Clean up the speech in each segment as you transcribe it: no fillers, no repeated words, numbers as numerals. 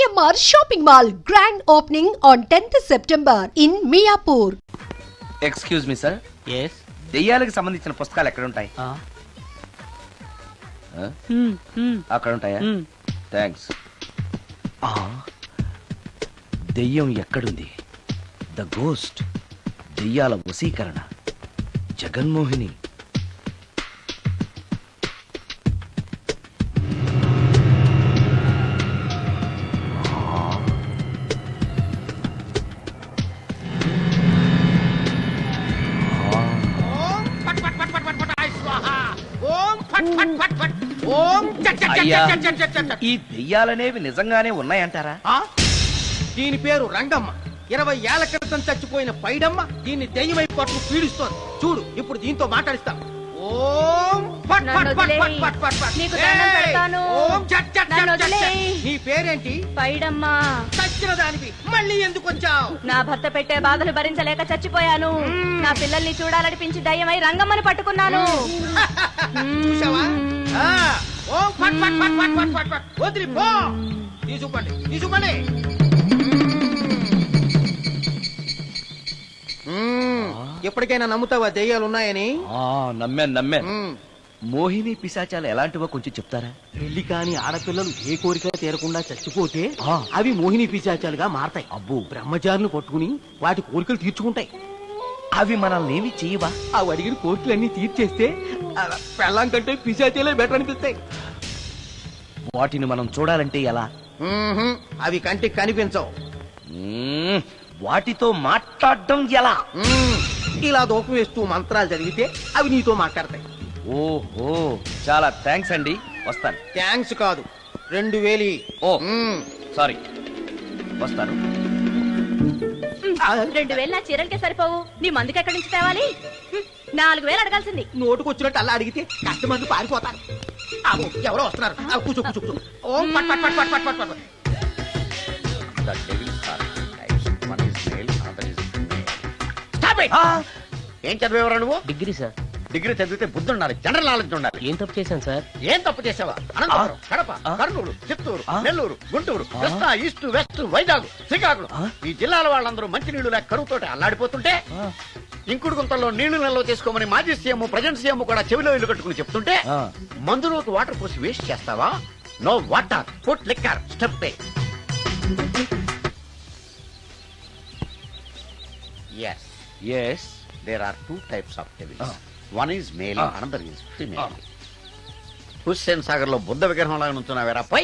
GMR Shopping Mall grand opening on 10th September in Miapur. Excuse me sir, yes దెయ్యాలకు సంబంధించిన పుస్తకాలు ఎక్కడ ఉంటాయి? అక్కడ ఉంటాయా? థ్యాంక్స్. దెయ్యం ఎక్కడుంది? ద గోస్ట్, దెయ్యాల వశీకరణ, జగన్మోహిని. అయ్యా, ఈ దెయ్యాలనేవి నిజంగానే ఉన్నాయంటారా? దీని పేరు రంగమ్మ. 20 ఏళ్ల క్రితం చచ్చిపోయిన పైడమ్మ దీన్ని దెయ్యమై పట్టు పీడిస్తోంది. చూడు, ఇప్పుడు దీంతో మాట్లాడిస్తాం. ఓం ఫట్ ఫట్ ఫట్ ఫట్ ఫట్ ఫట్ ఫట్. నీకు దండం పెడతాను. ఓం చట్ చట్ చట్ చట్. నీ పేరేంటి? పైడమ్మా. చచ్చిన దానివి మళ్ళీ ఎందుకు వచ్చావు? నా భర్త పెట్టే బాధలు భరించలేక చచ్చిపోయాను. నా పిల్లల్ని చూడాలనిపించి దయ్యమై రంగమ్మని పట్టుకున్నాను. చూసావా? ఓం ఫట్ ఫట్ ఫట్ ఫట్ ఫట్ ఫట్ ఫట్. వదిలి పో. తీసుకోండి, తీసుకోండి. ఎప్పటికైనా నమ్ముతావా దెయ్యాలు ఉన్నాయని? నమ్మాను. మోహిని పిశాచాలు ఎలాంటివో కొంచెం చెప్తారా? పెళ్లి కాని ఆడపిల్లలు ఏ కోరిక తీరకుండా చచ్చిపోతే అవి మోహిని పిశాచాలుగా మారతాయి. అబ్బో, బ్రహ్మచారులు పట్టుకుని వాటి కోరికలు తీర్చుకుంటాయి. అవి మనల్ని ఏమి చేయవా? అవి అడిగిన కోరికలన్నీ తీర్చేస్తే పెళ్ళాం కంటే పిశాచాలే బెటర్ అనిపిస్తాయి. వాటిని మనం చూడాలంటే ఎలా? అవి కంటికి కనిపించవు. వాటితో మాట్లాడడం ఎలా? ఇలా దూపం వేస్తూ మంత్రాలు చదివితే అవి నీతో మాట్లాడతాయి. ఓహో, చాలా థ్యాంక్స్ అండి. వస్తాను. థ్యాంక్స్ కాదు, 2000. ఓ సారీ, వస్తాను. 2000 నా చీరలకే సరిపోవు. నీ మందుకి ఎక్కడి నుంచి తేవాలి? 4000 అడగాల్సింది. నోటుకొచ్చినట్టు అలా అడిగితే కస్టమర్లు పారిపోతారు. ఎవరో వస్తున్నారు. కూర్చో కూర్చో కూర్చో. ఓం పట్ పట్ పట్ పట్ పట్ పట్. ఏం చదివేవరా నువ్వు? Degree sir. డిగ్రీ చదివితే బుద్ధి ఉండాలి, జనరల్ నాలెడ్జ్ ఉండాలి. ఏం తప్పు చేశాను సార్? ఏం తప్పు చేసావా? అనంతపురం, కడప, కర్నూలు, చిత్తూరు, నెల్లూరు, గుంటూరు, కృష్ణా, ఈస్ట్, వెస్ట్, వైజాగ్, శ్రీకాకుళం, ఈ జిల్లాల వాళ్ళందరూ మంచి నీళ్లు లేక కరువుతోటి అల్లాడిపోతుంటే ఇంకుడు గుంతల్లో నీళ్లు నిల్వ చేసుకోమని మాజీ సీఎం, ప్రజెంట్ సీఎం కూడా చెవిలో ఇల్లు కట్టుకుని చెప్తుంటే మందులోకి వాటర్ పోసి వేస్ట్ చేస్తావా? No water, put liquor, step A. Yes. There are 2 types of devils. One is male, another is female. Hussain Sagar లో బుద్ధ విగ్రహం లాగా నుంచున్నావేరా పై.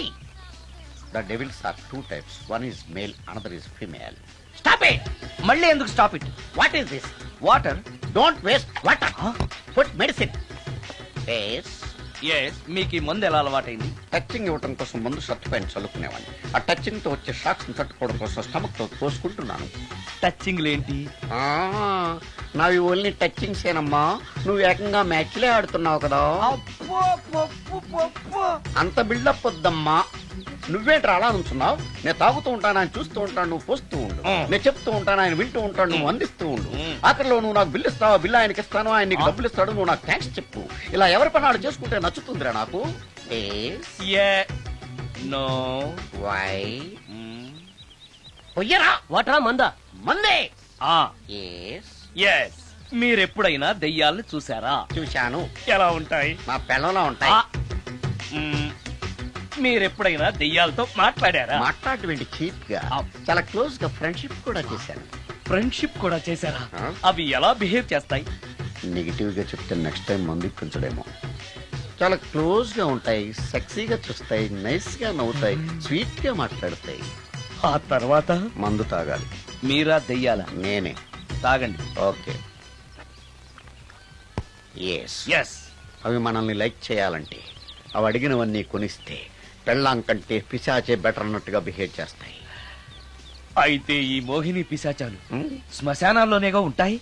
The devils are 2 types. One is male, another is female. Stop it! మళ్ళీ ఎందుకు stop it? What is this? Water. Don't waste water. Put medicine. Yes. మీకు ఈ మందు ఎలా అలవాటైంది? టచింగ్ ఇవ్వటం కోసం ముందు షర్ట్ పైన చల్లుకునేవాడిని. ఆ టచింగ్ తో వచ్చే షాక్స్ ని తట్టుకోవడం కోసం స్టమక్ తో పోసుకుంటున్నాను. టచింగ్ లేంటి? నావి ఓన్లీ టచింగ్స్ ఏనమ్మా. నువ్వు ఏకంగా మ్యాచ్లే ఆడుతున్నావు కదా. అంత బిల్డప్ వద్దమ్మా. నువ్వేంట్రా అలా ఉంటున్నావు? నేను తాగుతూ ఉంటాను, ఆయన చూస్తూ ఉంటాను, నువ్వు పోస్తూ ఉండు. నేను చెప్తూ ఉంటాను, ఆయన వింటూ ఉంటాడు, నువ్వు అందిస్తూ ఉండు. ఆఖరిలో నువ్వు నాకు బిల్లు ఇస్తావా, బిల్లు ఆయనకి ఇస్తాను, ఆయన నీకు డబ్బులు ఇస్తాడు, నువ్వు నాకు థ్యాంక్స్ చెప్పు. ఇలా ఎవరి పనాడు చేసుకుంటే నచ్చుతుందిరా నాకు. నో. వై? పొయ్యరా. వాటరా మందా? మందే. మీరెప్పుడైనా దెయ్యాలను చూసారా? చూశాను. ఎలా ఉంటాయి? నా పెళ్ళంలా ఉంటాయి. మీరెప్పుడైనా దెయ్యాలతో మాట్లాడారా? మాట్లాడేంటి చీప్ గా, చాలా క్లోజ్ గా ఫ్రెండ్షిప్ కూడా చేశాను. ఫ్రెండ్షిప్ కూడా చేశారా? అవి ఎలా బిహేవ్ చేస్తాయి? నెగిటివ్ గా చెప్తే నెక్స్ట్ టైం మందు ఇప్పించడేమో. చాలా క్లోజ్ గా ఉంటాయి, సెక్సీగా చూస్తాయి, నైస్ గా నవ్వుతాయి, స్వీట్ గా మాట్లాడతాయి. ఆ తర్వాత మందు తాగాలి. మీరా దెయ్యాలా? నేనే. తాగండి. ఓకే. ఎస్. అవి మనల్ని లైక్ చేయాలంటే అవి అడిగినవన్నీ కొనిస్తే పెళ్ళాం కంటే పిశాచే బెటర్ అన్నట్టుగా బిహేవ్ చేస్తాయి. అయితే ఈ మోహిని పిశాచాలు శ్మశానాల్లోనేగా ఉంటాయి?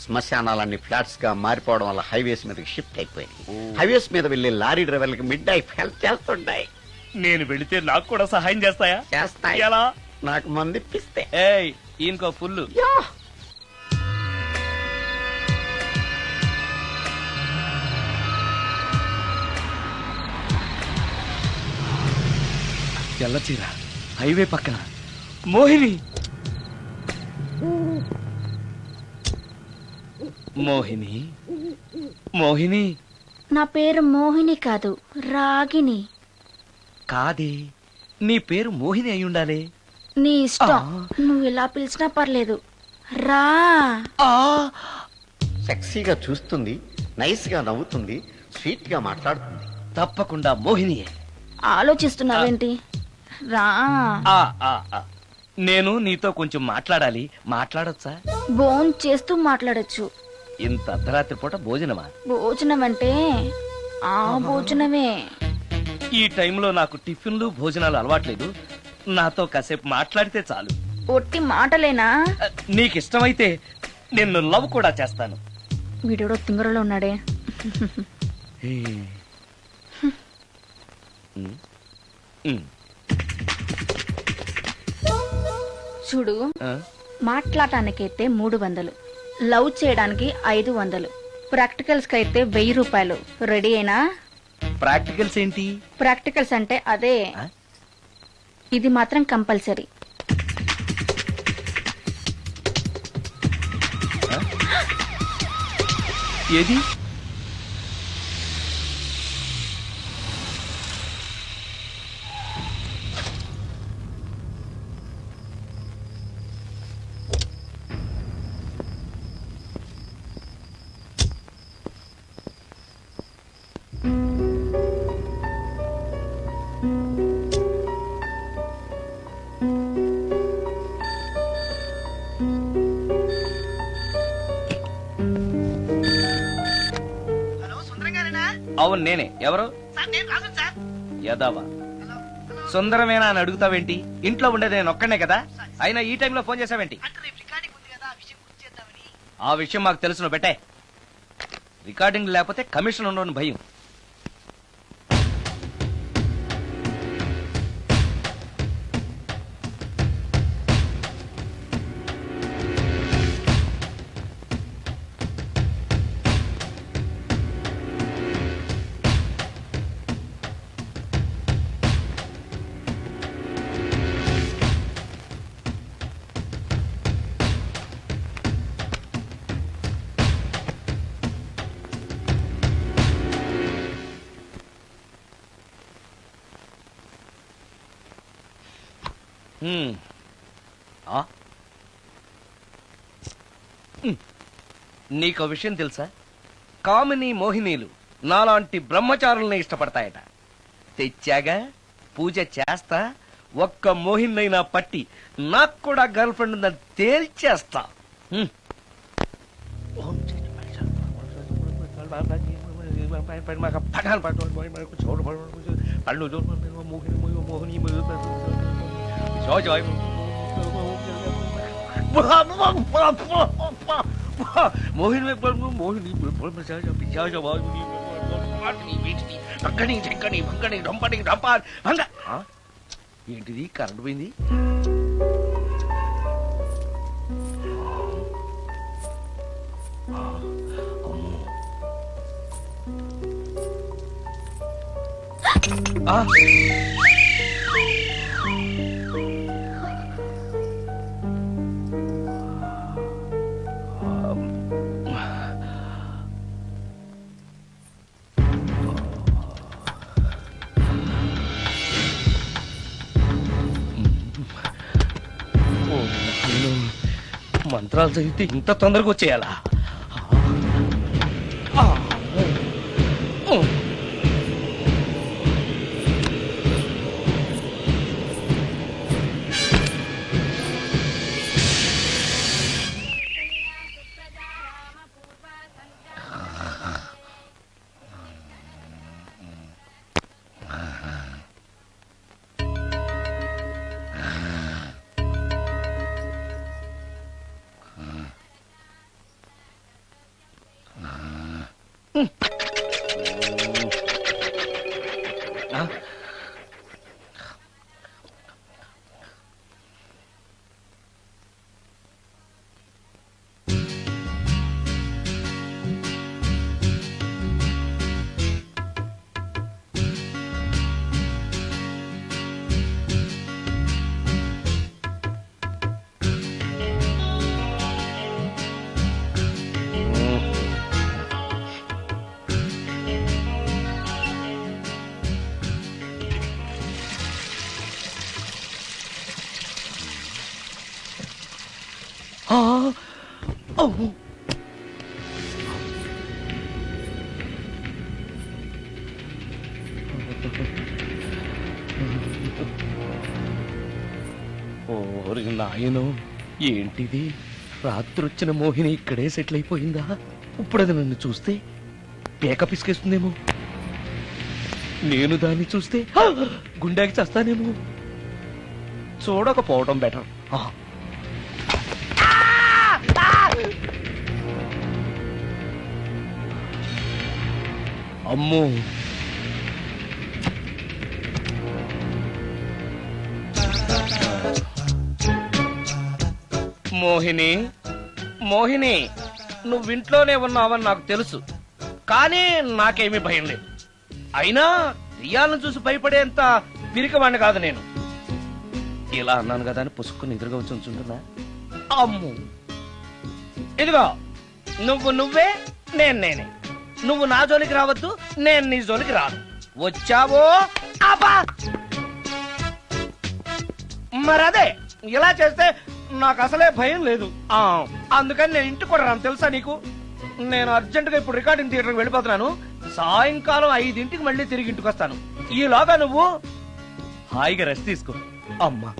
శ్మశానాలన్నీ ఫ్లాట్స్ గా మారిపోవడం వల్ల హైవేస్ మీదకి షిఫ్ట్ అయిపోయింది. హైవేస్ మీద వెళ్లే లారీ డ్రైవర్లకి మిడ్ నైట్ హెల్ప్ చేస్తుంటాయి. నేను వెళితే నాకు కూడా సహాయం చేస్తాయా? చేస్తాయి. ఎలా? నాకు మంది ఇప్పిస్తే. ఈయనకో ఫుల్. తెల్ల చీర, హైవే పక్కన మోహిని. మోహిని మోహిని. నా పేరు మోహిని కాదు, రాగిని. కాదే, నీ పేరు మోహిని అయి ఉండాలి. నీ ఇష్టం, నువ్వు ఇలా పిలిచినా పర్లేదు. రా. సెక్సీగా చూస్తుంది, నైస్ గా నవ్వుతుంది, స్వీట్ గా మాట్లాడుతుంది. తప్పకుండా మోహినియే. ఆలోచిస్తున్నావేంటి? రా. నేను నీతో కొంచెం మాట్లాడాలి. మాట్లాడొచ్చా? భోన్ చేస్తూ మాట్లాడొచ్చు. ఇంత అర్ధరాత్రి పూట భోజనమా? భోజనం అంటే ఆ భోజనమే. ఈ టైంలో నాకు టిఫిన్లు భోజనాలు అలవాట్లేదు. నాతో కాసేపు మాట్లాడితే చాలు. ఒట్టి మాటలేనా? నీకు ఇష్టమైతే నిన్ను లవ్ కూడా చేస్తాను. వీడెవడో తింగరలో ఉన్నాడే. చూడు, మాట్లాడటానికైతే 300, లవ్ చేయడానికి 500, ప్రాక్టికల్స్ కి అయితే 1000 రూపాయలు. రెడీ అయినా? ప్రాక్టికల్స్ ఏంటి? ప్రాక్టికల్స్ అంటే అదే. ఇది మాత్రం కంపల్సరీ. ఏది? అవును నేనే. ఎవరు? యదవా సుందరమేనా అని అడుగుతావేంటి? ఇంట్లో ఉండేది నేను ఒక్కనే కదా. అయినా ఈ టైంలో ఫోన్ చేసావేంటి? ఆ విషయం మాకు తెలుసు, నువ్వు పెట్టే. రికార్డింగ్ లేకపోతే కమిషన్ ఉండని భయం. నీకో విషయం తెలుసా? కామిని మోహినీలు నాలాంటి బ్రహ్మచారుల్ని ఇష్టపడతాయట. తెచ్చాగా, పూజ చేస్తా. ఒక్క మోహినైనా పట్టి నాకు కూడా గర్ల్ ఫ్రెండ్ ఉందని తేల్చేస్తా. ఏంటిది? కరెంట్ పోయింది. మంత్రాలు చదివితే ఇంత తొందరగా వచ్చేయాలా? ఓరి నాయను, ఏంటిది? రాత్రొచ్చిన మోహిని ఇక్కడే సెటిల్ అయిపోయిందా? ఇప్పుడు అది నన్ను చూస్తే పేక పిసికేస్తుందేమో. నేను దాన్ని చూస్తే గుండెకి చస్తానేమో. చూడకపోవడం బెటర్. అమ్మో, మోహిని, మోహిని, నువ్వింట్లోనే ఉన్నావని నాకు తెలుసు, కానీ నాకేమీ భయం లేదు. అయినా దెయ్యాలను చూసి భయపడేంత పిరికవాణ్ణి కాదు నేను. ఇలా అన్నాను కదా అని పుసుక్కుని ఎదురుగా వచ్చి ఉంచుంటున్నా. అమ్ము, ఇదిగో నువ్వే, నేనే. నువ్వు నా జోలికి రావద్దు, నేను నీ జోలికి రాను. వచ్చావో అబ్బా, మరదే ఇలా చేస్తే నాకు అసలే భయం లేదు. అందుకని నేను ఇంటికి కూడా రాను, తెలుసా నీకు? నేను అర్జెంటుగా ఇప్పుడు రికార్డింగ్ థియేటర్కి వెళ్ళిపోతున్నాను. సాయంకాలం 5 మళ్ళీ తిరిగి ఇంటికి వస్తాను. ఈలోగా నువ్వు హాయిగా రెస్ట్ తీసుకో. అమ్మా,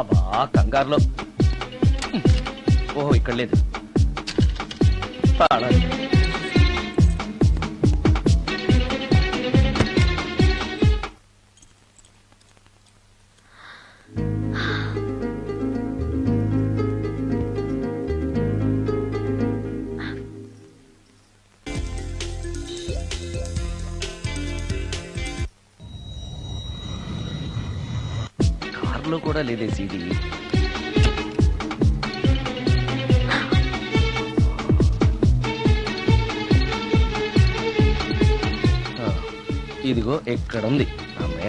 అబ్బా, కంగారులో. ఓహో, ఇక్కడ లేదు. కార్లో కూడా లేదే సీడీ. ఇదిగో ఎక్కడుంది. అమ్మే,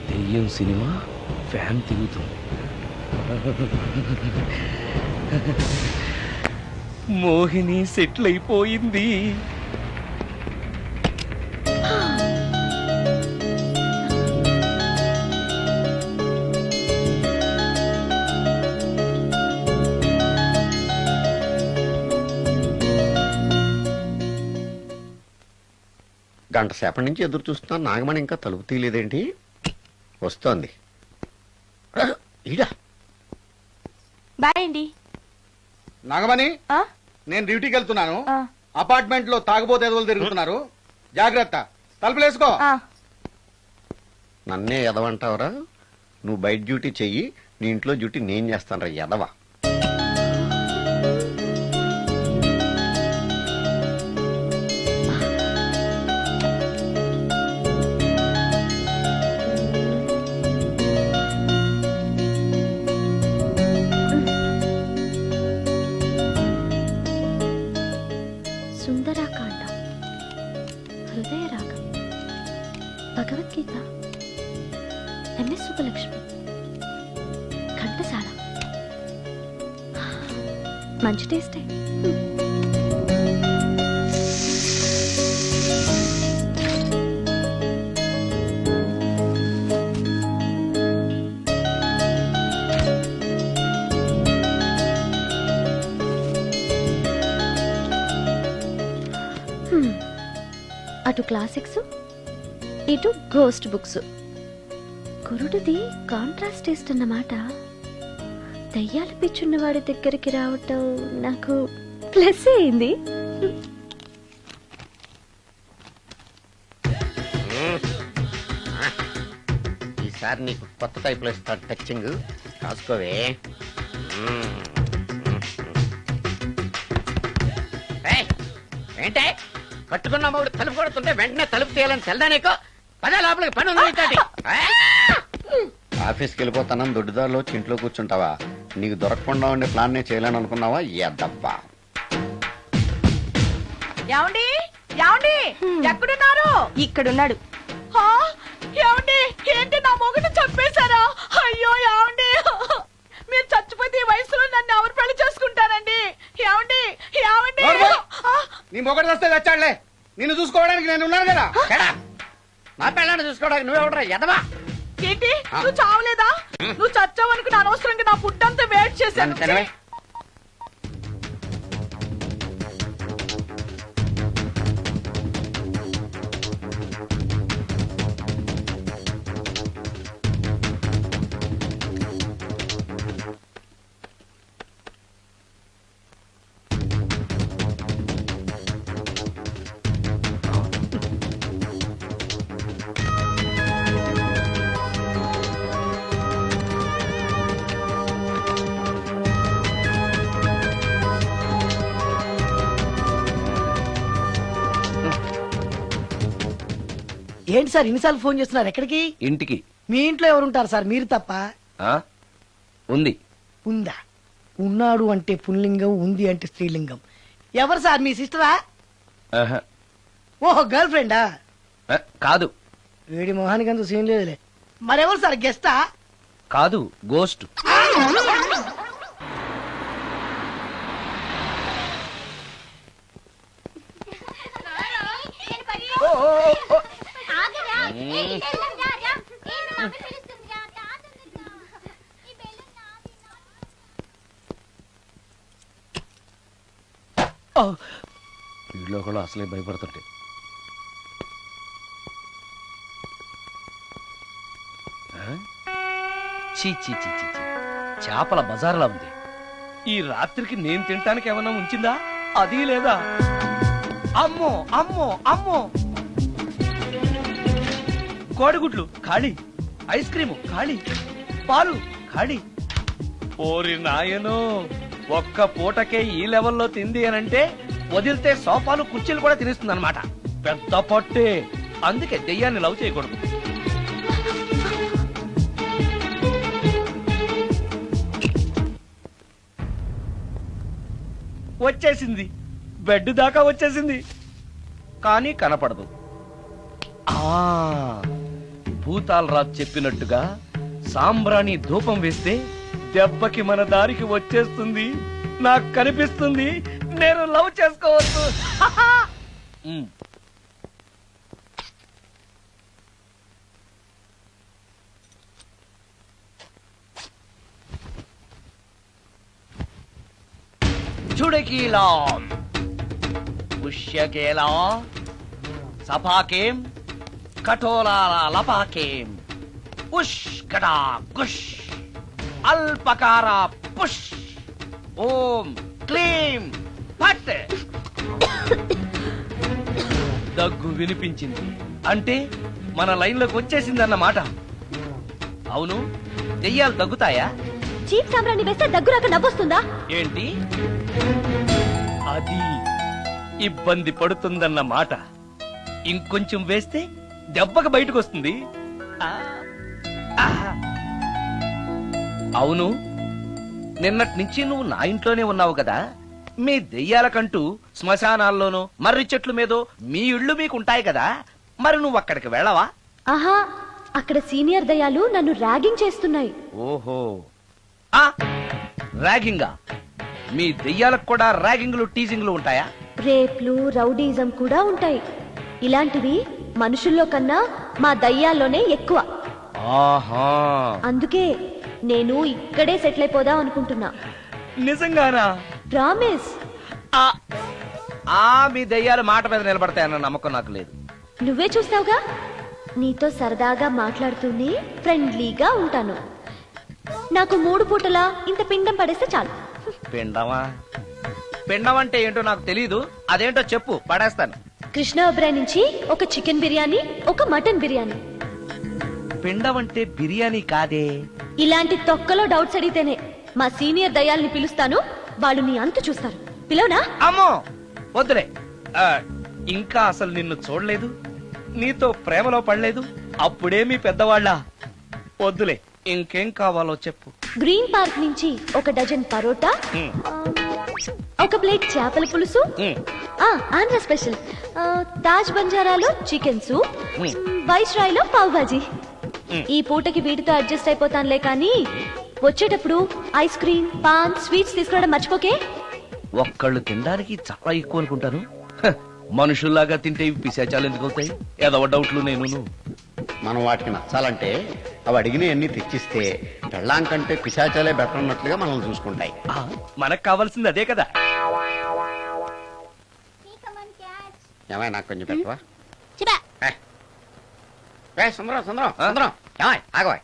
దెయ్యం సినిమా ఫ్యాన్ తిరుగుతుంది. మోహిని సెటిల్ అయిపోయింది. గంట సేపటి నుంచి ఎదురు చూస్తున్నాను. నాగమణి ఇంకా తలుపు తీయలేదేంటి? వస్తోంది. ఈడా బాయ్ అండి. నాగమణి, నేను డ్యూటీకి వెళ్తున్నాను. అపార్ట్మెంట్ లో తాగుబోతు ఎదవలు తిరుగుతున్నారు, జాగ్రత్త. తలుపులేసుకో. నన్నే ఎదవంటావరా? నువ్వు బయట డ్యూటీ చెయ్యి, నీ ఇంట్లో డ్యూటీ నేను చేస్తాను రా ఎదవా. సుందరాకాండ, హృదయ రాగం, భగవద్గీత, ఎంఎస్ సుబ్బలక్ష్మి, ఘంటసాల. మంచి టేస్టే. అటు క్లాసిక్స్, ఇటు గోస్ట్ బుక్స్. కురుడిది కాంట్రాస్ట్ టేస్ట్ అన్నమాట. దయ్యాలు పిచ్చున్న వాడి దగ్గరికి రావటం నాకు ప్లస్ అయింది. ఈసారి నీకు కొత్త టైప్ లో ఇస్తాడు టచ్చింగ్, కాసుకోవే. ఏంటే కట్టుకున్న మూడు తలుపు కొడుతుంటే వెంటనే తలుపు తీయాలని తెల్దా నీకు? పదే లోపలికి పని ఉంది. ఆఫీస్కి వెళ్ళిపోతానని దొడ్డుదారిలో ఇంట్లో కూర్చుంటావా? నీకు దొరకకుండా ఉండే ప్లాన్ నే చేయాలని అనుకున్నావా? ఎద్దబ్బా. ఎక్కడున్నారు? ఇక్కడున్నాడు. ఏమండి ఏంటి నా మొగుడు చంపేశారా? అయ్యో ఏమండి, మీరు చచ్చిపోతే ఈ వయసులో నన్ను ఎవరు పెళ్లి చేసుకుంటారండి? ఏమండి ఏమండి? నీ మొగడు వస్తే వచ్చాడులే, నిన్ను చూసుకోవడానికి నేను ఉన్నాను కదా. నా పిల్లని చూసుకోవడానికి నువ్వెవడరా ఎదవా? ఏంటి నువ్వు చావలేదా? నువ్వు చచ్చావనుకుని అనవసరంగా నా ఫుడ్ అంతా వేట్ చేశాను. తినవే. ఏంటి సార్ ఇన్నిసార్లు ఫోన్ చేస్తున్నారు? ఎక్కడికి? ఇంటికి. మీ ఇంట్లో ఎవరుంటారు సార్, మీరు తప్ప? ఉంది. ఉందా? ఉన్నాడు అంటే పుల్లింగం, ఉంది అంటే స్త్రీలింగం. ఎవరు సార్, మీ సిస్టరా? ఓహో, గర్ల్ ఫ్రెండా? కాదు. వేడి మొహానికి అంత సీన్ లేదులే. మరెవరు సార్, గెస్టా? కాదు, గోస్ట్. వీళ్ళు కూడా అసలే భయపడుతుంటే. చీ చీ చీ చీ, చేపల బజార్లా ఉంది. ఈ రాత్రికి నేను తినటానికి ఏమన్నా ఉంచిందా? అది లేదా? అమ్మో అమ్మో అమ్మో, కోడిగుడ్లు ఖాళీ, ఐస్ క్రీము ఖాళీ, పాలు ఖాళీ. ఓరి నాయనో, ఒక్క పూటకే ఈ లెవెల్లో తింది అనంటే వదిలితే సోఫాలు కుర్చీలు కూడా తినేస్తుంది అనమాట. పెద్ద పొట్టే. అందుకే దెయ్యాన్ని లవ్ చేయకూడదు. వచ్చేసింది, బెడ్ దాకా వచ్చేసింది, కానీ కనపడదు. భూతాలరాజు చెప్పినట్టుగా సాంబ్రాణి ధూపం వేస్తే దెబ్బకి మన దారికి వచ్చేస్తుంది. నాకు కనిపిస్తుంది, నేను లవ్ చేసుకోవచ్చు. చుడకీలా పుష్యకేలా సపాకేం కఠోరాల లపాకేం ఉష్ గడా గుష్ అల్పకార పుష్ ఓం క్లీం ఫట్. దగ్గు వినిపించింది అంటే మన లైన్లోకి వచ్చేసిందన్నమాట. అవును, దెయ్యాలు దగ్గుతాయా? చీప్ సాంబ్రాన్ని వేస్తే దగ్గురాక నవ్వొస్తుందా? ఏంటి అది? ఇబ్బంది పడుతుందన్న మాట. ఇంకొంచెం వేస్తే దెబ్బకి బయటకు వస్తుంది. అవును, నిన్నటి నుంచి నువ్వు నా ఇంట్లోనే ఉన్నావు కదా. మీ దెయ్యాలకంటూ శ్మశానాల్లోనూ మర్రి చెట్ల మీదో మీ ఇళ్ళు మీకుంటాయి కదా, మరి నువ్వు అక్కడికి వెళ్ళవా? ఆహా, అక్కడ సీనియర్ దయాలు నన్ను ర్యాగింగ్ చేస్తున్నాయి. ఓహో, ర్యాగింగా? మీ దెయ్యాలకు కూడా ర్యాగింగ్లు టీజింగ్లు ఉంటాయా? రేప్లు, రౌడీజం కూడా ఉంటాయి. ఇలాంటివి మనుషుల్లో కన్నా మా దయ్యాల్లోనే ఎక్కువ. ఆహా, అందుకే నేను ఇక్కడే సెటిల్ అయిపోదాం అనుకుంటున్నా. నిజంగానా? ప్రామిస్. మీ దెయ్యాలు మాట మీద నిలబడతాయన్న నమ్మకం నాకు లేదు. నువ్వే చూస్తావుగా, నీతో సరదాగా మాట్లాడుతూనే ఫ్రెండ్లీగా ఉంటాను. నాకు 3 పూటలా ఇంత పిండం పడేస్తే చాలు. పిండమా? పిండం అంటే ఏంటో నాకు తెలీదు, అదేంటో చెప్పు, పడేస్తాను. కృష్ణ ఒబ్రాయ్ నుంచి ఒక చికెన్ బిర్యానీ, ఒక మటన్ బిర్యానీ. పిండం అంటే బిర్యానీ కాదే. ఇలాంటి తొక్కలో డౌట్స్ అడిగితేనే మా సీనియర్ దయాల్ని పిలుస్తాను, వాళ్ళు నీ అంతు చూస్తారు. పిలవనా? అమ్మో వద్దులే. ఇంకా అసలు నిన్ను చూడలేదు, నీతో ప్రేమలో పడలేదు, అప్పుడే మీ పెద్దవాళ్ళ. వద్దులే, ఇంకేం కావాలో చెప్పు. గ్రీన్ పార్క్ నుంచి ఒక డజన్ పరోటా, ఒక ప్లేట్ చేపల పులుసు, ఆంధ్ర స్పెషల్ తాజ్ బంజారాలో చికెన్ సూప్, వైస్ రాయ్లో పావ్ బాజీ. ఈ పూటకి వీటితో అడ్జస్ట్ అయిపోతానులే కానీ వచ్చేటప్పుడు ఐస్ క్రీమ్ పాన్ స్వీట్స్ తీసుకురావడం మర్చిపోకే. ఒక్కళ్ళు తినడానికి చాలా ఎక్కువ అనుకుంటాను. హ, మనుషుల్లాగా తింటే ఇవి పిశాచాలు ఎందుకు అవుతాయి? ఏదో డౌట్లు నేను. మనం వాటికి నచ్చాలంటే అవి అడిగినవన్నీ తెచ్చిస్తే పెళ్ళాం కంటే పిశాచాలే బెటర్ అన్నట్లుగా మనల్ని చూసుకుంటాయి. మనకు కావాల్సింది అదే కదా. ఏమై నాకు కొంచెం పెట్టవా? సుందరం సుందరం సుందరం ఏమై ఆగవా?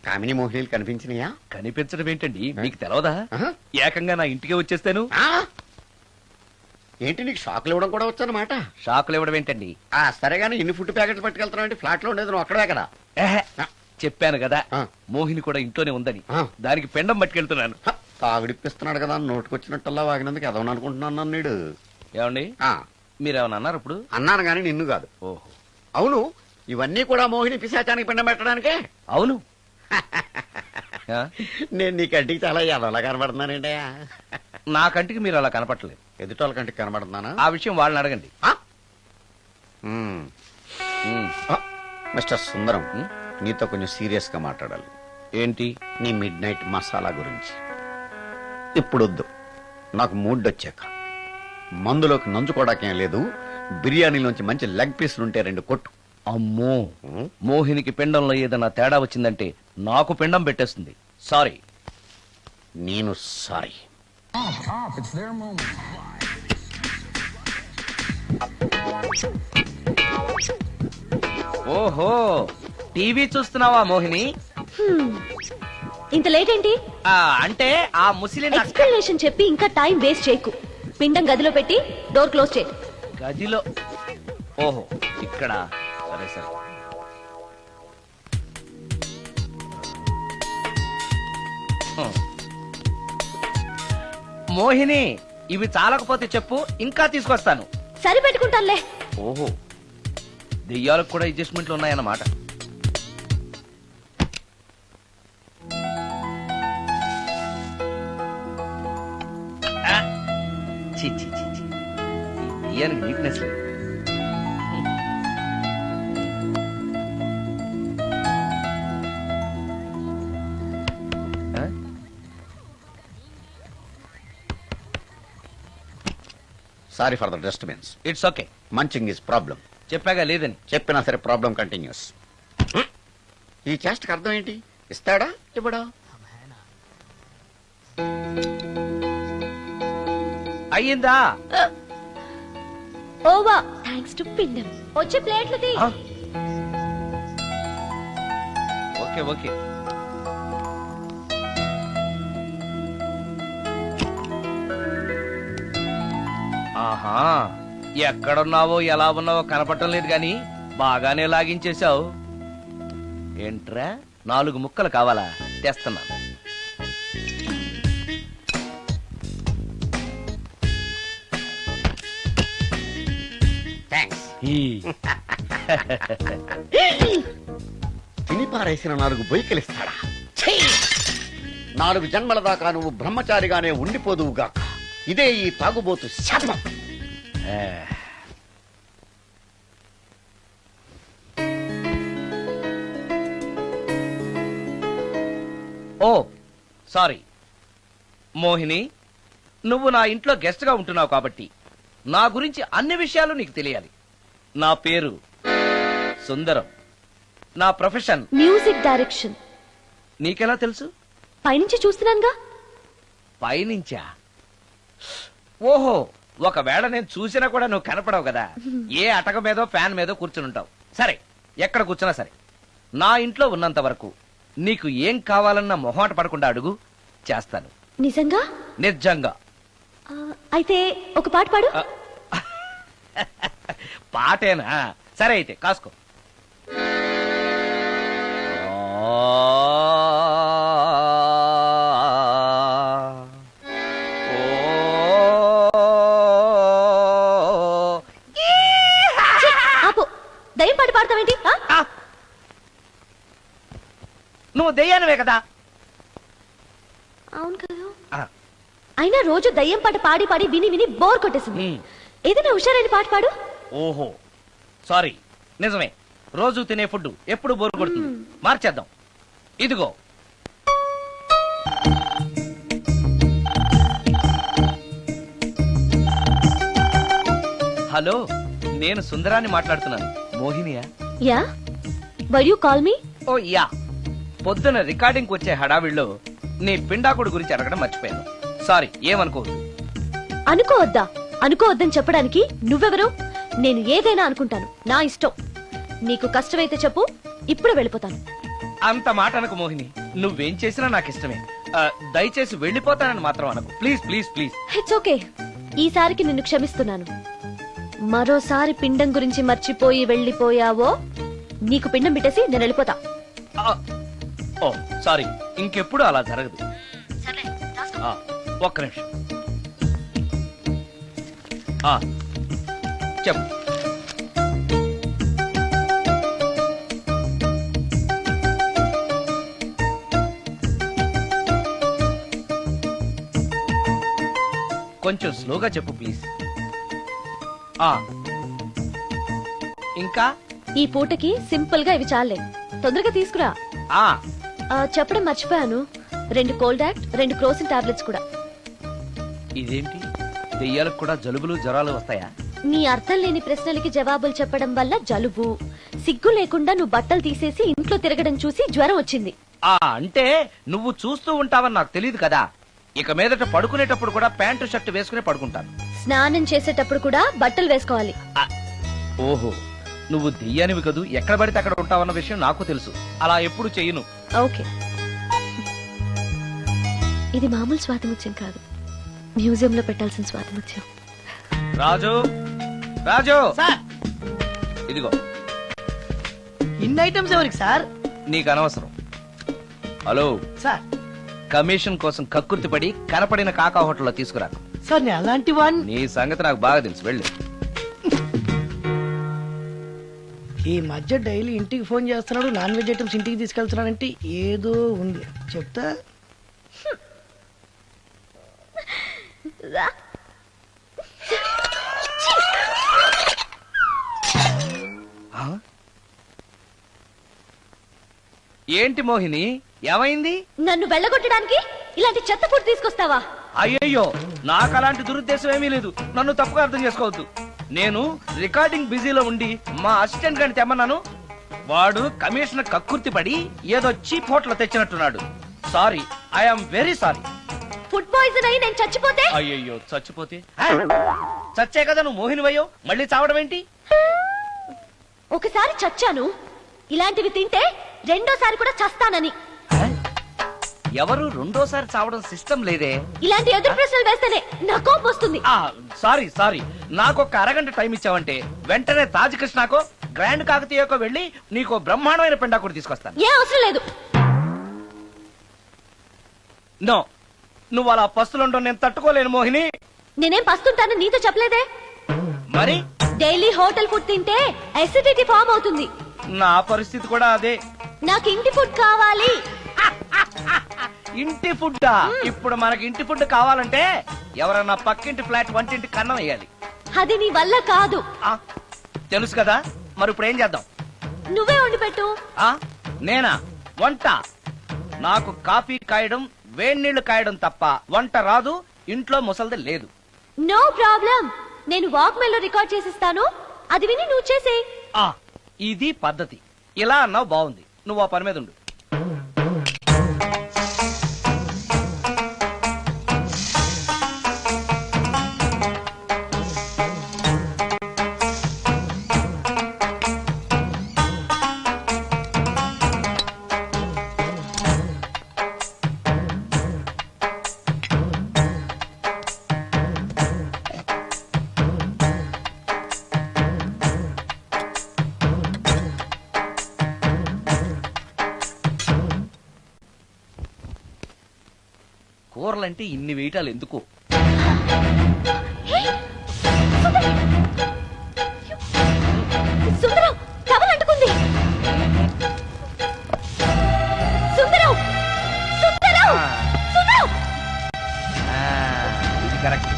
కామిని మోహినీలు కనిపించినాయా? కనిపించడం ఏంటండి, మీకు తెలవదా? ఏకంగా నా ఇంటికే వచ్చేస్తాను. ఏంటి నీకు షాకులు ఇవ్వడం కూడా వచ్చానమాట? షాకులు ఇవ్వడం ఏంటండి? సరేగాని ఇన్ని ఫుడ్ ప్యాకెట్లు పట్టుకెళ్తున్నావు? ఫ్లాట్ లో ఉండేది నువ్వు అక్కడే కదా. చెప్పాను కదా మోహిని కూడా ఇంట్లోనే ఉందని. దానికి పెండం పట్టుకెళ్తున్నాను. తాగుడిప్పిస్తున్నాడు కదా నోటుకొచ్చినట్టల్లా వాగినందుకు ఎదవని అనుకుంటున్నాను నీడు. ఏమండి మీరేమన్నా అన్నారు ఇప్పుడు? అన్నాను గాని నిన్ను కాదు. ఓహో అవును, ఇవన్నీ కూడా మోహిని పిశాచానికి పిండం పెట్టడానికే? అవును. నేను నీ కంటికి చాలా ఎదవలా కనబడుతున్నానండి. నా కంటికి మీరు అలా కనపడలేదు. ఎదుటోళ్ళ కంటికి కనబడుతున్నానా? ఆ విషయం వాళ్ళని అడగండి. మిస్టర్ సుందరం, నీతో కొంచెం సీరియస్ గా మాట్లాడాలి. ఏంటి? నీ మిడ్ నైట్ మసాలా గురించి. ఇప్పుడు వద్దు, నాకు మూడ్ వచ్చాక. మందులోకి నంచుకోవడాకేం లేదు, బిర్యానీలోంచి మంచి లెగ్ పీసులుంటే 2 కొట్టు. అమ్మో, మోహినికి పిండంలో ఏదైనా తేడా వచ్చిందంటే నాకు పిండం పెట్టేస్తుంది. సారీ. నేను సారీ. ఓహో, టీవీ చూస్తున్నావా మోహిని? ఇంత లేట్ ఏంటి? అంటే ఆ ముసిలి ఎక్స్ప్లెనేషన్ చెప్పి ఇంకా టైం వేస్ట్ చేయకు. పిండం గదిలో పెట్టి డోర్ క్లోజ్ చేయి. గదిలో? ఓహో, ఇక్కడ. సరే సరే. మోహిని, ఇవి చాలకపోతే చెప్పు, ఇంకా తీసుకొస్తాను. సరి పెట్టుకుంటానులే. ఓహో, దెయ్యాలకు కూడా అడ్జస్ట్మెంట్లు ఉన్నాయన్నమాట. ఛీ, ఛీ, ఛీ, ఛీ. ఈ దెయ్యానికి నీట్నెస్ లేదు. Sorry for the disturbance. It's okay. Munching is problem. చెప్పాగా లేదని. చెప్పినా సరే ప్రాబ్లం కంటిన్యూస్. ఈ చేష్టకి అర్థం ఏంటి? ఇస్తాడా ఇవ్వడా? అయ్యిందా? ఓవా థ్యాంక్స్ టు పిండం. వచ్చే ప్లేట్లు తీ. Okay okay. ఆహా, ఎక్కడున్నావో ఎలా ఉన్నావో కనపడటం లేదు గాని బాగానే లాగించేశావు. ఏంట్రా, 4 ముక్కలు కావాలా? తెస్తున్నాను. తిని పారేసిన 4 బొయ్యకిలిస్తాడా? 4 జన్మల దాకా నువ్వు బ్రహ్మచారిగానే ఉండిపోదువుగాక. ఇదే ఈ తాగుబోతు శాపం. ఓ సారీ మోహిని, నువ్వు నా ఇంట్లో గెస్ట్ గా ఉంటున్నావు కాబట్టి నా గురించి అన్ని విషయాలు నీకు తెలియాలి. నా పేరు సుందరం. నా ప్రొఫెషన్ మ్యూజిక్ డైరెక్షన్. నీకెలా తెలుసు? పైనుంచి చూస్తున్నానుగా. పైనుంచా? ఓహో, ఒకవేళ నేను చూసినా కూడా నువ్వు కనపడవు కదా. ఏ అటక మీదో ఫ్యాన్ మీదో కూర్చునుంటావు. సరే, ఎక్కడ కూర్చున్నా సరే, నా ఇంట్లో ఉన్నంత వరకు నీకు ఏం కావాలన్నా మొహాట పడకుండా అడుగు, చేస్తాను. నిజంగా? నిజంగా. అయితే ఒక పాట పాడు. పాటేనా? సరే అయితే కాసుకో. ఆపు, దయ్యం పాట పాడతావేంటి? నువ్వు దెయ్యానివే కదా. అవును కదా. అయినా రోజు దయ్యం పాట పాడి పాడి విని విని బోర్ కొట్టేసింది. ఏదైనా హుషారైన పాట పాడు. ఓహో సారీ, నిజమే. రోజు తినే ఫుడ్ ఎప్పుడు బోరు కొడుతుంది. మార్చేద్దాం. ఇదిగో హలో, నేను సుందరాన్ని మాట్లాడుతున్నాను. మోహినియా? Yeah, why you call me? Oh yeah, పొద్దున రికార్డింగ్ వచ్చే హడావిడిలో నీ పిండాకుడు గురించి అడగడం మర్చిపోయాను. సారీ, ఏమనుకోవద్దు. అనుకోవద్దా? అనుకోవద్దని చెప్పడానికి నువ్వెవరు? నేను ఏదైనా అనుకుంటాను, నా ఇష్టం. నీకు కష్టమైతే చెప్పు, ఇప్పుడు వెళ్ళిపోతాను. అంత మాట అనకు మోహిని, నువ్వేం చేసినా నాకు ఇష్టమే. దయచేసి వెళ్ళిపోతానని మాత్రం అనకు. Please please please. It's okay, ఈసారికి నిన్ను క్షమిస్తున్నాను. మరోసారి పిండం గురించి మర్చిపోయి వెళ్ళిపోయావో నీకు పిండం పెట్టేసి నేను వెళ్ళిపోతా. ఓ సారీ, ఇంకెప్పుడు అలా జరగదు. ఒక్క నిమిషం. చెప్పు. కొంచెం స్లోగా చెప్పు ప్లీజ్. ఇంకా ఈ పూటకి సింపుల్ గా ఇవి చాలే, తొందరగా తీసుకురా. చెప్పడం మర్చిపోయాను, 2 కోల్డ్ యాక్ట్, 2 క్రోసిన్ టాబ్లెట్స్ కూడా. ఇదేంటి, దెయ్యాలకు కూడా జలుబులు జ్వరాలు వస్తాయా? నీ అర్థం లేని ప్రశ్నలకి జవాబులు చెప్పడం వల్ల జలుబు, సిగ్గు లేకుండా నువ్వు బట్టలు తీసేసి ఇంట్లో తిరగడం చూసి జ్వరం వచ్చింది. అంటే నువ్వు చూస్తూ ఉంటావని నాకు తెలియదు కదా. ఇక మీదట పడుకునేటప్పుడు కూడా ప్యాంటు షర్ట్ వేసుకుని పడుకుంటాను. స్నానం చేసేటప్పుడు కూడా బట్టలు వేసుకోవాలి. ఓహో, నువ్వు దెయ్యానివి కదూ, ఎక్కడ పడితే అక్కడ ఉంటావన్న విషయం నాకు తెలుసు. అలా ఎప్పుడు చెయ్యను. ఓకే, ఇది మామూలు స్వాతిముత్యం కాదు, మ్యూజియం లో పెట్టాల్సిన స్వాతిముత్యం. రాజు, రాజు సార్, ఇదిగో. ఇన్ని ఐటమ్స్ ఎవరికి సార్? నీకు అనవసరం. హలో సార్, కమిషన్ కోసం కక్కుర్తి పడి కనపడిన కాకా హోటల్లో తీసుకురా. సార్ నేను అలాంటి వాడిని. నీ సంగతి నాకు బాగా తెలుసు, వెళ్ళు. ఈ మధ్య డైలీ ఇంటికి ఫోన్ చేస్తున్నాడు, నాన్ వెజ్ ఐటమ్స్ ఇంటికి తీసుకెళ్తున్నాడంటే ఏదో ఉంది, చెప్తా. ఏంటి మోహిని, ఏమైంది? నన్ను వెళ్ళగొట్టడానికి ఇలాంటి చెత్త ఫుడ్ తీసుకొస్తావా? అయ్యయ్యో, నాకు అలాంటి దురుద్దేశం ఏమీ లేదు. నన్ను తప్పుగా అర్థం చేసుకోవద్దు. నేను రికార్డింగ్ బిజీలో ఉండి మా అసిస్టెంట్ గారిని తెమ్మన్నాను. వాడు కమిషనర్ కక్కుర్తి పడి ఏదో చీప్ హోటల్ తెచ్చినట్టున్నాడు. Sorry, I'm very sorry. Food poison అయి నేను చచ్చిపోతే? అయ్యయ్యో, చచ్చిపోతే? చచ్చే కదా నువ్వు మోహినివయ్యో, మళ్ళీ చావడం ఏంటి? ఒకసారి చచ్చాను, ఇలాంటివి తింటే రెండోసారి కూడా చస్తానని. ఎవరు రెండోసారి చావడం సిస్టం లేదే. ఇలాంటి ఎదురు ప్రశ్నలు వేస్తేనే నా కోపం వస్తుంది. సారీ సారీ, నాకు ఒక అరగంట టైం ఇచ్చావంటే వెంటనే తాజ్ కృష్ణకో గ్రాండ్ కాకతీయకో వెళ్ళి నీకు బ్రహ్మాండమైన పెండాకుడు తీసుకొస్తాను. ఏ అవసరం లేదు. నో, నువ్వు అలా పస్తులుండో నేను తట్టుకోలేను మోహిని. నేనేం పస్తుంటాను నీతో చెప్పలేదే. మరి డైలీ హోటల్ ఫుడ్ తింటే అసిడిటీ ఫామ్ అవుతుంది. నా పరిస్థితి కూడా అదే. నాకు ఇంటి ఫుడ్ కావాలి. ఇంటి ఫుడ్? ఇప్పుడు మనకి ఇంటి ఫుడ్ కావాలంటే ఎవరన్నా పక్కింటి ఫ్లాట్ వంటింటి కన్నం వేయాలి. అది నీ వల్ల కాదు. తెలుసు కదా, మరి ఇప్పుడు ఏం చేద్దాం? నువ్వే వండి పెట్టు. నేనా వంట? నాకు కాఫీ కాయడం, వేడి నీళ్లు కాయడం తప్ప వంట రాదు. ఇంట్లో ముసల్ది లేదు. నో ప్రాబ్లం, నేను వాక్మెన్ లో రికార్డ్ చేసిస్తాను, అది విని నువ్వు చేసే. ఇది పద్ధతి. ఇలా అన్నావు, బాగుంది. నువ్వు ఆ పని మీద ఉండు. కూరలంటే ఇన్ని వేయటాలు ఎందుకు? సుందరం, టవల్ అంటుకుంది. సుందరం, సుందరం, సుందరం. ఇది కరెక్ట్.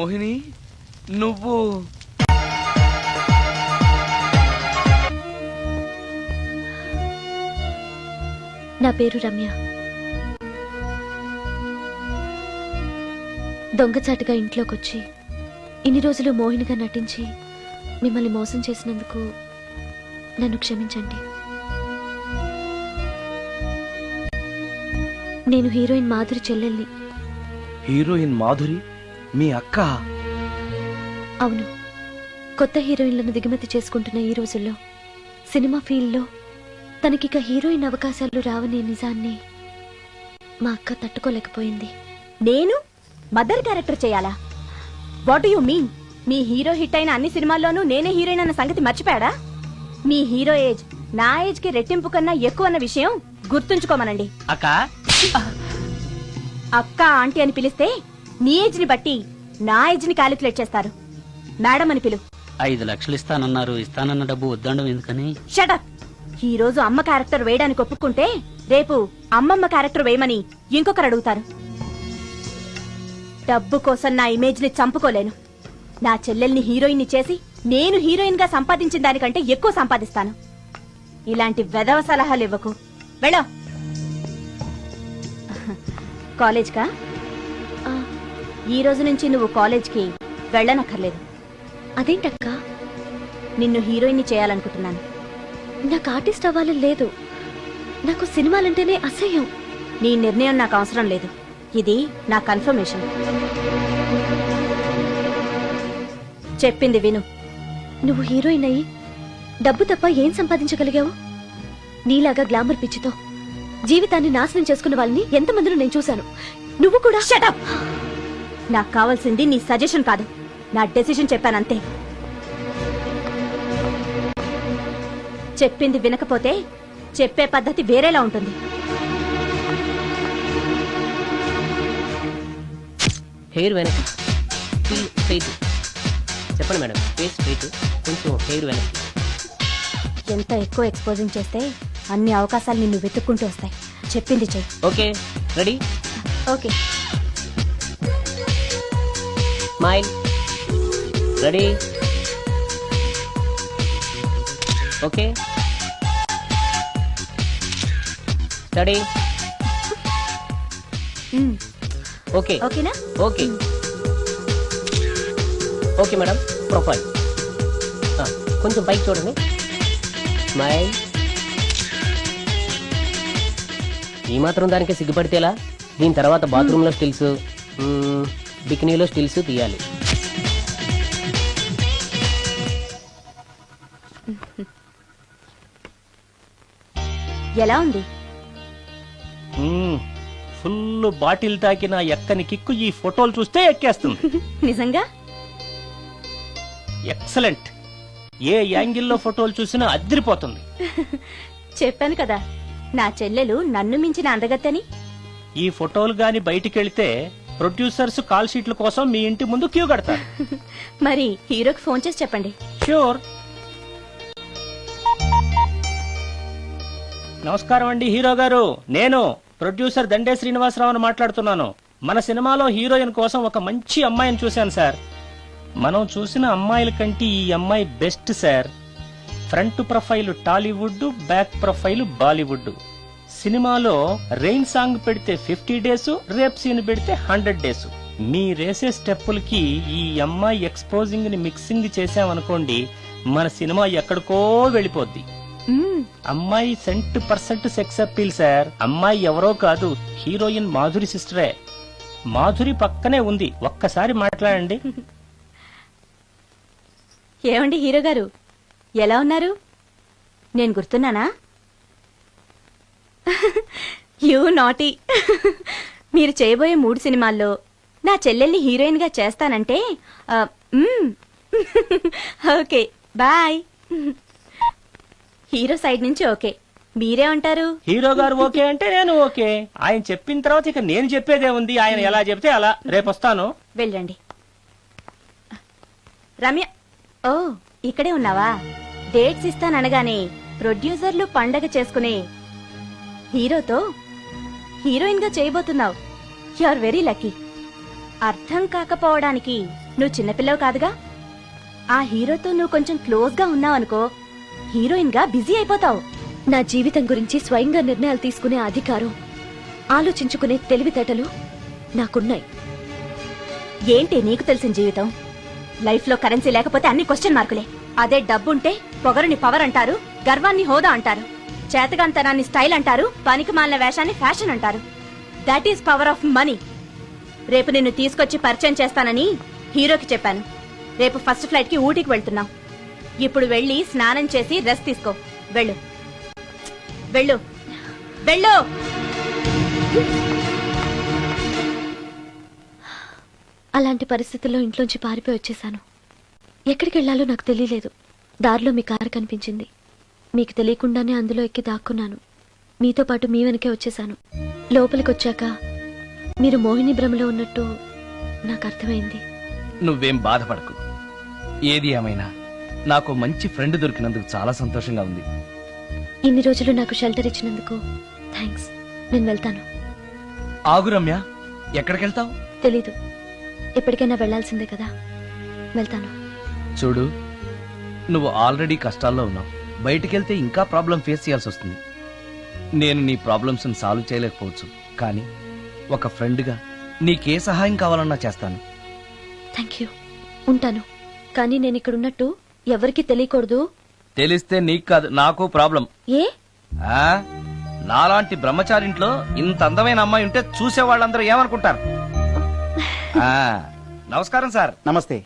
మోహిని నువ్వు నా పేరు రమ్య. దొంగచాటుగా ఇంట్లోకొచ్చి ఇన్ని రోజులు మోహినిగా నటించి మిమ్మల్ని మోసం చేసినందుకు నన్ను క్షమించండి. నేను హీరోయిన్ మాధురి చెల్లెల్ని. హీరోయిన్ మాధురి మీ అక్క? అవును. కొత్త హీరోయిన్లను దిగుమతి చేసుకుంటున్న ఈ రోజుల్లో సినిమా ఫీల్డ్లో తనకిక హీరోయిన్ అవకాశాలు రావనే నిజాన్ని మా అక్క తట్టుకోలేకపోయింది. నేను మదర్ క్యారెక్టర్ చేయాలా? What you mean? Me hero hit అయిన అన్ని సినిమాల్లోనూ నేనే హీరోయిన్ అన్న సంగతి మర్చిపోయాడా? మీ హీరో ఏజ్ నా ఏజ్ కి రెట్టింపు కన్నా ఎక్కువ అన్న విషయం గుర్తుంచుకోమనండి. అక్క అక్క ఆంటీ అని పిలిస్తే నీ ఏజ్ ని బట్టి నా ఏజ్ ని క్యాలిక్యులేట్ చేస్తారు. మేడం అని పిలు. 5 లక్షలు ఇస్తానన్నారు. ఇస్తానన్న డబ్బు వద్దండం ఎందుకని? షటప్. ఈ రోజు అమ్మ క్యారెక్టర్ వేయడానికి ఒప్పుకుంటే రేపు అమ్మమ్మ క్యారెక్టర్ వేయమని ఇంకొకరు అడుగుతారు. డబ్బు కోసం నా ఇమేజ్ ని చంపుకోలేను. నా చెల్లెల్ని హీరోయిన్ ని చేసి నేను హీరోయిన్ గా సంపాదించిన దానికంటే ఎక్కువ సంపాదిస్తాను. ఇలాంటి వెధవ సలహాలు ఇవ్వకు. వెళ్ళో. కాలేజ్కా? ఈ రోజు నుంచి నువ్వు కాలేజ్కి వెళ్ళనక్కర్లేదు. అదేంటక్క? నిన్ను హీరోయిన్ ని చేయాలనుకుంటున్నాను. నాకు ఆర్టిస్ట్ అవ్వాలని లేదు. నాకు సినిమాలంటేనే అసహ్యం. నీ నిర్ణయం నాకు అవసరం లేదు. ఇది నా కన్ఫర్మేషన్. చెప్పింది విను. నువ్వు హీరోయిన్ అయ్యి డబ్బు తప్ప ఏం సంపాదించగలిగావు? నీలాగా గ్లామర్ పిచ్చితో జీవితాన్ని నాశనం చేసుకున్న వాళ్ళని ఎంతమందిలో నేను చూశాను. నువ్వు కూడా. షటప్. నాకు కావాల్సింది నీ సజెషన్ కాదు, నా డెసిషన్ చెప్పానంతే. చెప్పింది వినకపోతే చెప్పే పద్ధతి వేరేలా ఉంటుంది. హెయిర్ వెనక్కి స్ట్రైట్. చెప్పండి మేడం. ఫేస్ స్ట్రైట్, కొంచెం హెయిర్ వెనక్కి. ఎంత ఎక్కువ ఎక్స్పోజింగ్ చేస్తే అన్ని అవకాశాలు నిన్ను వెతుక్కుంటూ వస్తాయి. చెప్పింది చెయ్యి. Okay, ready? Okay. Smile. Ready? Okay. Study. Okay. ఓకేనా? ఓకే. Okay madam. ప్రొఫైల్ కొంచెం పైకి చూడండి. స్మైల్. ఈ మాత్రం దానికి సిగ్గుపడితేలా? దీని తర్వాత బాత్రూంలో స్టిల్స్, బికినీలో స్టిల్స్ తీయాలి. ఎలా ఉంది? ఫుల్ బాటిల్ తాకిన ఎక్కని కిక్కు ఈ ఫోటోలు చూస్తే ఎక్కేస్తుంది. నిజంగా ఎక్సలెంట్. ఏ యాంగిల్లో ఫోటోలు చూసినా అదిరిపోతుంది. చెప్పాను కదా నా చెల్లెలు నన్ను మించిన అందగత్తని. ఈ ఫోటోలు గాని బయటికెళ్తే ప్రొడ్యూసర్స్ కాల్ షీట్ల కోసం మీ ఇంటి ముందు క్యూ కడతారు. మరి హీరోకి ఫోన్ చేసి చెప్పండి. ష్యూర్. నమస్కారం అండి హీరో గారు. నేను ప్రొడ్యూసర్ దండే శ్రీనివాసరావుని మాట్లాడుతున్నాను. మన సినిమాలో హీరోయిన్ కోసం ఒక మంచి అమ్మాయిని చూశాను సార్. మనం చూసిన అమ్మాయిల కంటే ఈ అమ్మాయి best sir. Front profile Tollywood, back profile Bollywood. సినిమాలో రెయిన్ సాంగ్ పెడితే 50 డేస్, రేప్ సీన్ పెడితే 100 డేస్. మీరేసే స్టెప్పులకి ఈ అమ్మాయి ఎక్స్పోజింగ్ ని మిక్సింగ్ చేసామనుకోండి, మన సినిమా ఎక్కడికో వెళ్ళిపోద్ది. అమ్మాయి 100% సెక్స్ అప్పీల్ సార్. అమ్మాయి ఎవరో కాదు, హీరోయిన్ మాధురి సిస్టరే. మాధురి పక్కనే ఉంది, ఒక్కసారి మాట్లాడండి. ఏమండి హీరో గారు, ఎలా ఉన్నారు? నేను గుర్తున్నానా? You naughty. మీరు చేయబోయే 3 సినిమాల్లో నా చెల్లెల్ని హీరోయిన్ గా చేస్తానంటే ఓకే బాయ్. హీరో సైడ్ నుంచి ఓకే, మీరే ఉంటారు? హీరో గారు ఓకే అంటే నేను ఓకే. ఆయన చెప్పిన తర్వాత ఇక నేను చెప్పేదే ఉంది. ఆయన ఎలా చెప్తే అలా. రేపు వస్తాను. వెళ్ళండి. రమ్య, ఓ ఇక్కడే ఉన్నావా? డేట్స్ ఇస్తాననగానే ప్రొడ్యూసర్లు పండగ చేసుకునే హీరోతో హీరోయిన్ గా చేయబోతున్నావు. You are very lucky. అర్థం కాకపోవడానికి నువ్వు చిన్నపిల్లవు కాదుగా. ఆ హీరోతో నువ్వు కొంచెం క్లోజ్ గా ఉన్నావు అనుకో, హీరోయిన్ గా బిజీ అయిపోతావు. నా జీవితం గురించి స్వయంగా నిర్ణయాలు తీసుకునే అధికారం, ఆలోచించుకునే తెలివితేటలు నాకున్నాయి. ఏంటి నీకు తెలిసిన జీవితం? లైఫ్ లో కరెన్సీ లేకపోతే అన్ని క్వశ్చన్ మార్కులే. అదే డబ్బుంటే పొగరుని పవర్ అంటారు, గర్వాన్ని హోదా అంటారు, చేతగాంతనాన్ని స్టైల్ అంటారు, పనికి మాలిన వేషాన్ని ఫ్యాషన్ అంటారు. That is power of money. రేపు నిన్ను తీసుకొచ్చి పరిచయం చేస్తానని హీరోకి చెప్పాను. రేపు ఫస్ట్ ఫ్లైట్ కి ఊటీకి వెళ్తున్నాం. ఇప్పుడు వెళ్ళి స్నానం చేసి రెస్ట్ తీసుకో. వెళ్ళు వెళ్ళు వెళ్ళు. అలాంటి పరిస్థితుల్లో ఇంట్లోంచి పారిపోయి వచ్చేసాను. ఎక్కడికి వెళ్లాలో నాకు తెలియలేదు. దారిలో మీ కారు కనిపించింది. మీకు తెలియకుండానే అందులో ఎక్కి దాక్కున్నాను. మీతో పాటు మీ వెనకే వచ్చేసాను. లోపలికి వచ్చాక మీరు మోహిని భ్రమలో ఉన్నట్టు నాకు అర్థమైంది. నువ్వేం బాధపడకు. ఏది ఏమైనా నాకు మంచి ఫ్రెండ్ దొరికినందుకు చాలా సంతోషంగా ఉంది. ఇన్ని రోజులు నాకు షెల్టర్ ఇచ్చినందుకు థ్యాంక్స్. నేను వెళ్తాను. ఆగు రమ్య, ఎక్కడికెళ్తావు? తెలీదు. ఎప్పటికైనా వెళ్లాల్సిందే కదా. వెళ్తాను. చూడు, నువ్వు ఆల్రెడీ కష్టాల్లో ఉన్నావు. బయటికెళ్తే ఇంకా ప్రాబ్లం ఫేస్ చేయాల్సి వస్తుంది. నేను నీ ప్రాబ్లమ్స్ సాల్వ్ చేయలేకపోవచ్చు, కానీ ఒక ఫ్రెండ్గా నీకే సహాయం కావాలన్నా చేస్తాను. Thank you. ఉంటాను. కానీ నేను ఇక్కడ ఉన్నట్టు ఎవరికి తెలియకూడదు. తెలిస్తే నీకు కాదు, నాకు ప్రాబ్లం. ఏ? నాలాంటి బ్రహ్మచారింట్లో ఇంత అందమైన అమ్మాయి ఉంటే చూసే వాళ్ళందరూ ఏమనుకుంటారు? నమస్కారం సార్. నమస్తే.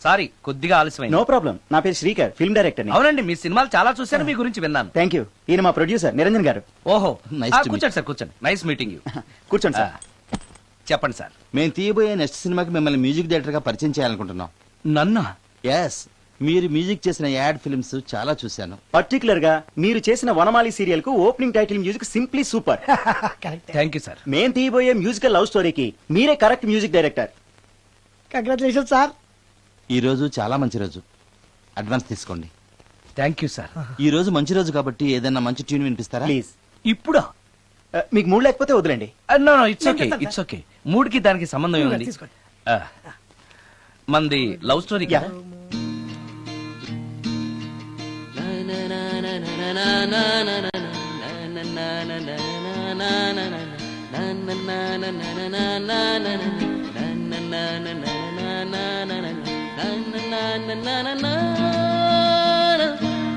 సారీ, కొద్దిగా ఆలస్యమైంది. No problem. నా పేరు శ్రీకర్, ఫిల్మ్ డైరెక్టర్. అవునండి, మీ సినిమాలు చాలా చూశాను, మీ గురించి విన్నాను. Thank you. ఈయన మా ప్రొడ్యూసర్ నిరంజన్ గారు. ఓహో, Nice to meet కూర్చోండి సార్, కూర్చోండి. Nice meeting you. కూర్చోండి సార్. చెప్పండి సార్. మేము తీయబోయే నెక్స్ట్ సినిమాకి మిమ్మల్ని మ్యూజిక్ డైరెక్టర్ గా పరిచయం చేయాలనుకుంటున్నాం. నన్నా? ఎస్, మీరు మ్యూజిక్ చేసిన యాడ్ ఫిల్మ్స్ చాలా చూశాను. పర్టికులర్ గా మీరు చేసిన వనమాలి సీరియల్ కు opening title music simply super. Thank you sir. మేం తీయబోయే మ్యూజికల్ లవ్ స్టోరీకి మీరే correct music director. Congratulation sir. ఈ రోజు చాలా మంచి రోజు, అడ్వాన్స్ తీసుకోండి. Thank you sir. ఈ రోజు మంచి రోజు కాబట్టి ఏదైనా మంచి ట్యూన్ వినిపిస్తారా? ప్లీజ్. ఇప్పుడా? మీకు మూడు లేకపోతే వదిలేండి. No it's okay, it's okay. మూడుకి దానికి సంబంధం ఏముంది? మంది లవ్ స్టోరీ కదా. నా